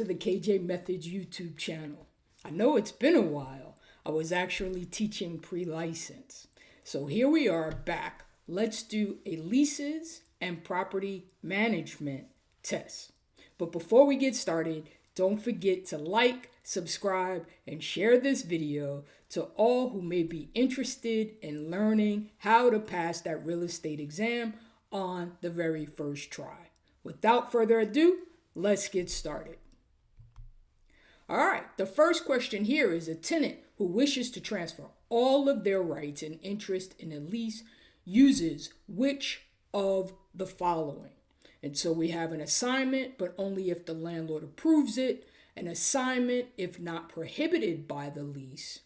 to the KJ Methods YouTube channel. I know it's been a while. I was actually teaching pre-license. So here we are back. Let's do a Leases and Property Management test. But before we get started, don't forget to like, subscribe, and share this video to all who may be interested in learning how to pass that real estate exam on the very first try. Without further ado, let's get started. All right, the first question here is a tenant who wishes to transfer all of their rights and interest in a lease uses which of the following? And so we have an assignment, but only if the landlord approves it, an assignment if not prohibited by the lease,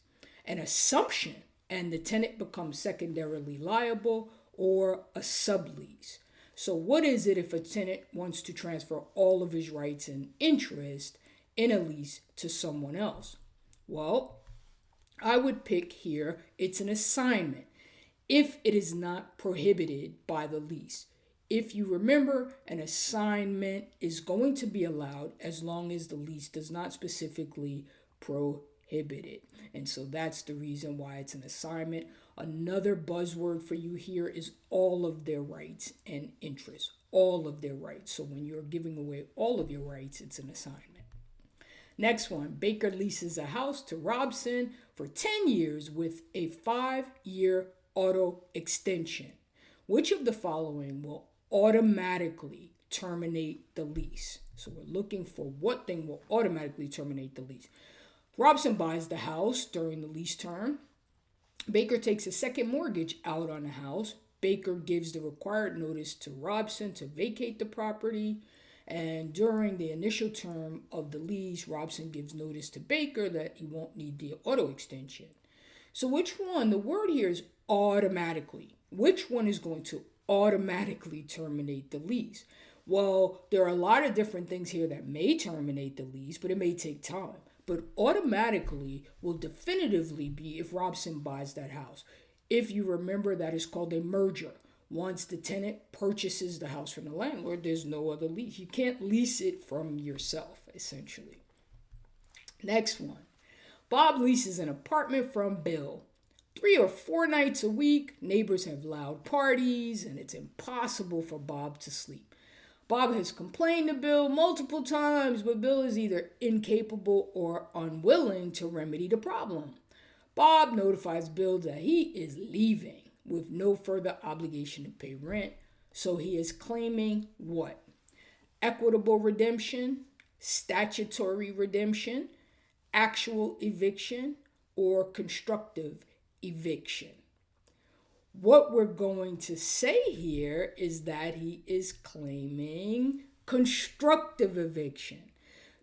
an assumption and the tenant becomes secondarily liable, or a sublease. So what is it if a tenant wants to transfer all of his rights and interest in a lease to someone else? Well, I would pick here, it's an assignment if it is not prohibited by the lease. If you remember, an assignment is going to be allowed as long as the lease does not specifically prohibit it. And so that's the reason why it's an assignment. Another buzzword for you here is all of their rights and interests. All of their rights. So when you're giving away all of your rights, it's an assignment. Next one, Baker leases a house to Robson for 10 years with a 5-year auto extension. Which of the following will automatically terminate the lease? So we're looking for what thing will automatically terminate the lease. Robson buys the house during the lease term. Baker takes a second mortgage out on the house. Baker gives the required notice to Robson to vacate the property. And during the initial term of the lease, Robson gives notice to Baker that he won't need the auto extension. So which one? The word here is automatically. Which one is going to automatically terminate the lease? Well, there are a lot of different things here that may terminate the lease, but it may take time. But automatically will definitively be if Robson buys that house. If you remember, that is called a merger. Once the tenant purchases the house from the landlord, there's no other lease. You can't lease it from yourself, essentially. Next one. Bob leases an apartment from Bill. 3 or 4 nights a week, neighbors have loud parties, and it's impossible for Bob to sleep. Bob has complained to Bill multiple times, but Bill is either incapable or unwilling to remedy the problem. Bob notifies Bill that he is leaving with no further obligation to pay rent, so he is claiming what? Equitable redemption, statutory redemption, actual eviction, or constructive eviction. What we're going to say here is that he is claiming constructive eviction.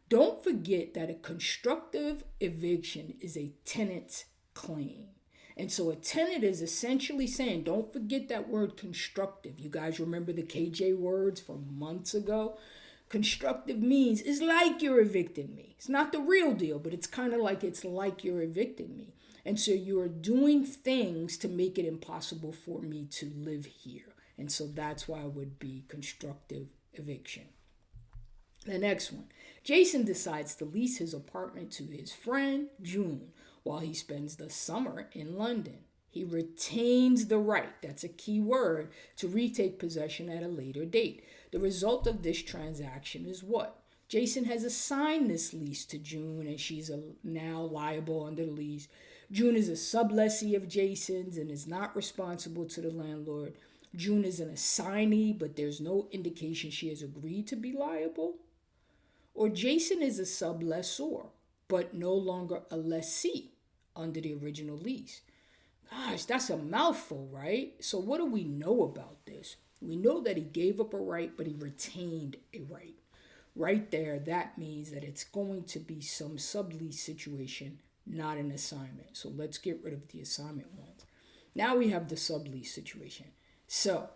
Don't forget that a constructive eviction is a tenant's claim. And so a tenant is essentially saying, don't forget that word constructive. You guys remember the KJ words from months ago? Constructive means it's like you're evicting me. It's not the real deal, but it's kind of like it's like you're evicting me. And so you are doing things to make it impossible for me to live here. And so that's why it would be constructive eviction. The next one. Jason decides to lease his apartment to his friend, June, while he spends the summer in London. He retains the right, that's a key word, to retake possession at a later date. The result of this transaction is what? Jason has assigned this lease to June, and she's now liable under the lease. June is a sublessee of Jason's and is not responsible to the landlord. June is an assignee, but there's no indication she has agreed to be liable. Or Jason is a sublessor, but no longer a lessee under the original lease. Gosh, that's a mouthful, right? So what do we know about this? We know that he gave up a right, but he retained a right. Right there, that means that it's going to be some sublease situation, not an assignment. So let's get rid of the assignment ones. Now we have the sublease situation. So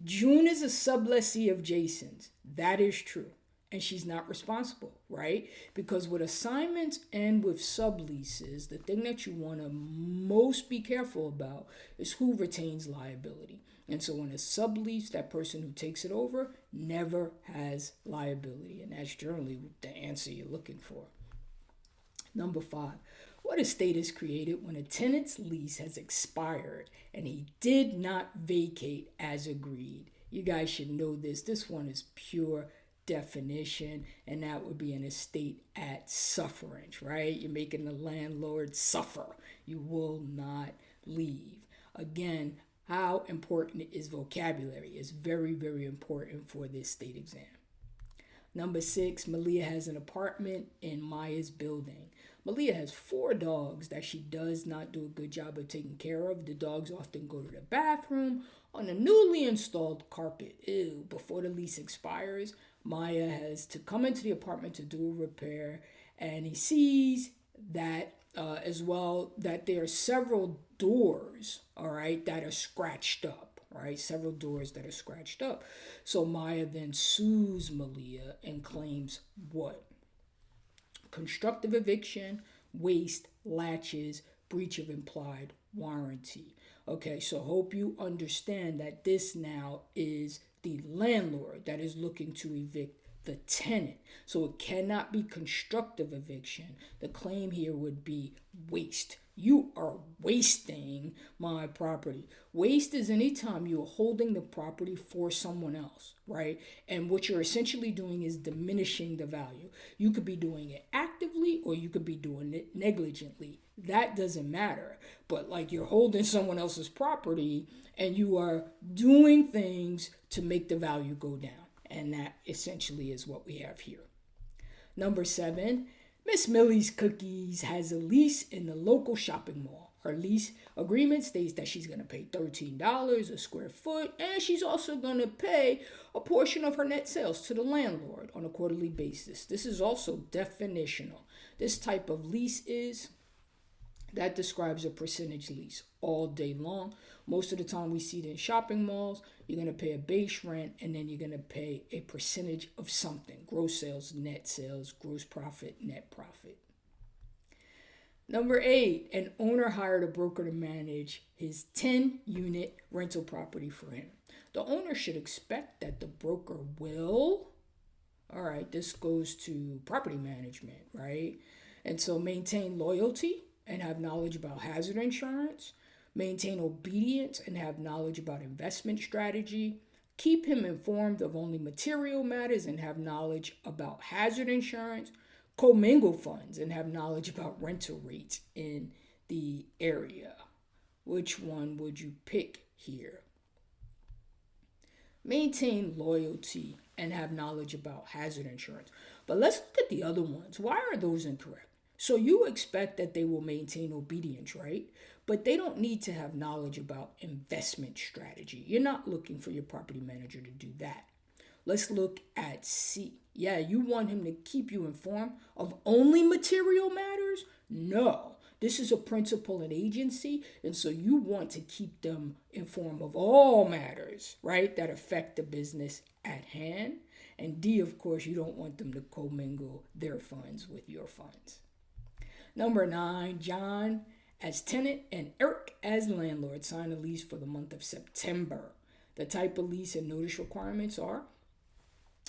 June is a sublessee of Jason's. That is true. and she's not responsible, right? Because with assignments and with subleases, the thing that you want to most be careful about is who retains liability. And so in a sublease, that person who takes it over never has liability. And that's generally the answer you're looking for. Number 5, what estate is created when a tenant's lease has expired and he did not vacate as agreed? You guys should know this. This one is pure definition, and that would be an estate at sufferance, right? You're making the landlord suffer. You will not leave. Again, how important is vocabulary? It's very, very important for this state exam. Number 6, Malia has an apartment in Maya's building. Malia has 4 dogs that she does not do a good job of taking care of. The dogs often go to the bathroom on a newly installed carpet. Ew, before the lease expires, Maya has to come into the apartment to do a repair, and he sees that as well that there are several doors, all right, that are scratched up. Right, several doors that are scratched up. So Maya then sues Malia and claims what? Constructive eviction, waste, latches, breach of implied warranty. Okay, so hope you understand that this now is the landlord that is looking to evict the tenant. So it cannot be constructive eviction. The claim here would be waste. You are wasting my property. Waste is any time you are holding the property for someone else, right? And what you're essentially doing is diminishing the value. You could be doing it actively or you could be doing it negligently. That doesn't matter. But like you're holding someone else's property and you are doing things to make the value go down. And that essentially is what we have here. Number 7, Miss Millie's Cookies has a lease in the local shopping mall. Her lease agreement states that she's going to pay $13 a square foot, and she's also going to pay a portion of her net sales to the landlord on a quarterly basis. This is also definitional. This type of lease that describes a percentage lease all day long. Most of the time we see it in shopping malls. You're going to pay a base rent and then you're going to pay a percentage of something. Gross sales, net sales, gross profit, net profit. Number 8, an owner hired a broker to manage his 10-unit rental property for him. The owner should expect that the broker will, all right, this goes to property management, right? And so maintain loyalty and have knowledge about hazard insurance, maintain obedience and have knowledge about investment strategy, keep him informed of only material matters and have knowledge about hazard insurance, commingle funds and have knowledge about rental rates in the area. Which one would you pick here? Maintain loyalty and have knowledge about hazard insurance. But let's look at the other ones. Why are those incorrect? So you expect that they will maintain obedience, right? But they don't need to have knowledge about investment strategy. You're not looking for your property manager to do that. Let's look at C. Yeah, you want him to keep you informed of only material matters? No. This is a principal and agency, and so you want to keep them informed of all matters, right, that affect the business at hand. And D, of course, you don't want them to commingle their funds with your funds. Number 9, John as tenant and Eric as landlord sign a lease for the month of September. The type of lease and notice requirements are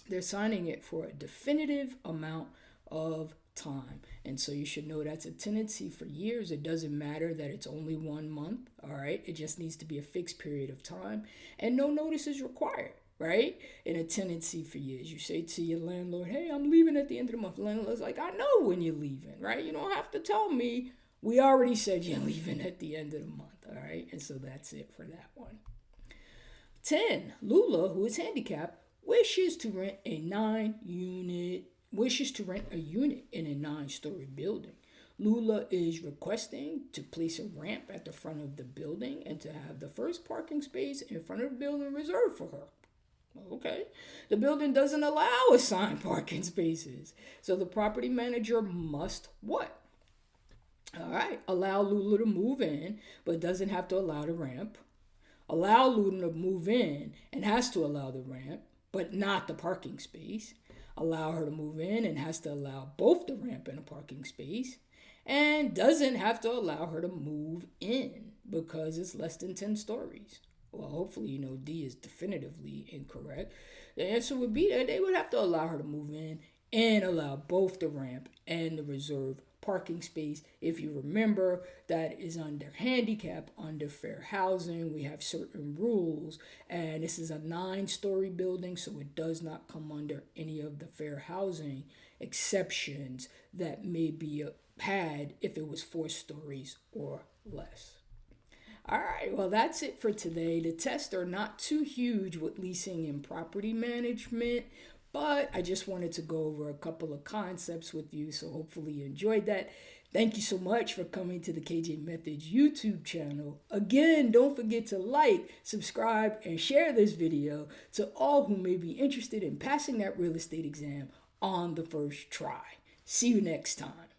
they're signing it for a definitive amount of time. And so you should know that's a tenancy for years. It doesn't matter that it's only 1 month, all right? It just needs to be a fixed period of time and no notice is required. Right? In a tenancy for years. You say to your landlord, hey, I'm leaving at the end of the month. The landlord's like, I know when you're leaving, right? You don't have to tell me. We already said you're leaving at the end of the month, all right? And so that's it for that one. 10, Lula, who is handicapped, wishes to rent a unit in a 9-story building. Lula is requesting to place a ramp at the front of the building and to have the first parking space in front of the building reserved for her. Okay. The building doesn't allow assigned parking spaces. So the property manager must what? All right. Allow Lula to move in, but doesn't have to allow the ramp. Allow Lula to move in and has to allow the ramp, but not the parking space. allow her to move in and has to allow both the ramp and a parking space, and doesn't have to allow her to move in because it's less than 10 stories. Well, hopefully you know D is definitively incorrect. The answer would be that they would have to allow her to move in and allow both the ramp and the reserved parking space. If you remember, that is under handicap, under fair housing. We have certain rules, and this is a 9-story building, so it does not come under any of the fair housing exceptions that may be had if it was 4 stories or less. All right, well, that's it for today. The tests are not too huge with leasing and property management, but I just wanted to go over a couple of concepts with you, so hopefully you enjoyed that. Thank you so much for coming to the KJ Methods YouTube channel. Again, don't forget to like, subscribe, and share this video to all who may be interested in passing that real estate exam on the first try. See you next time.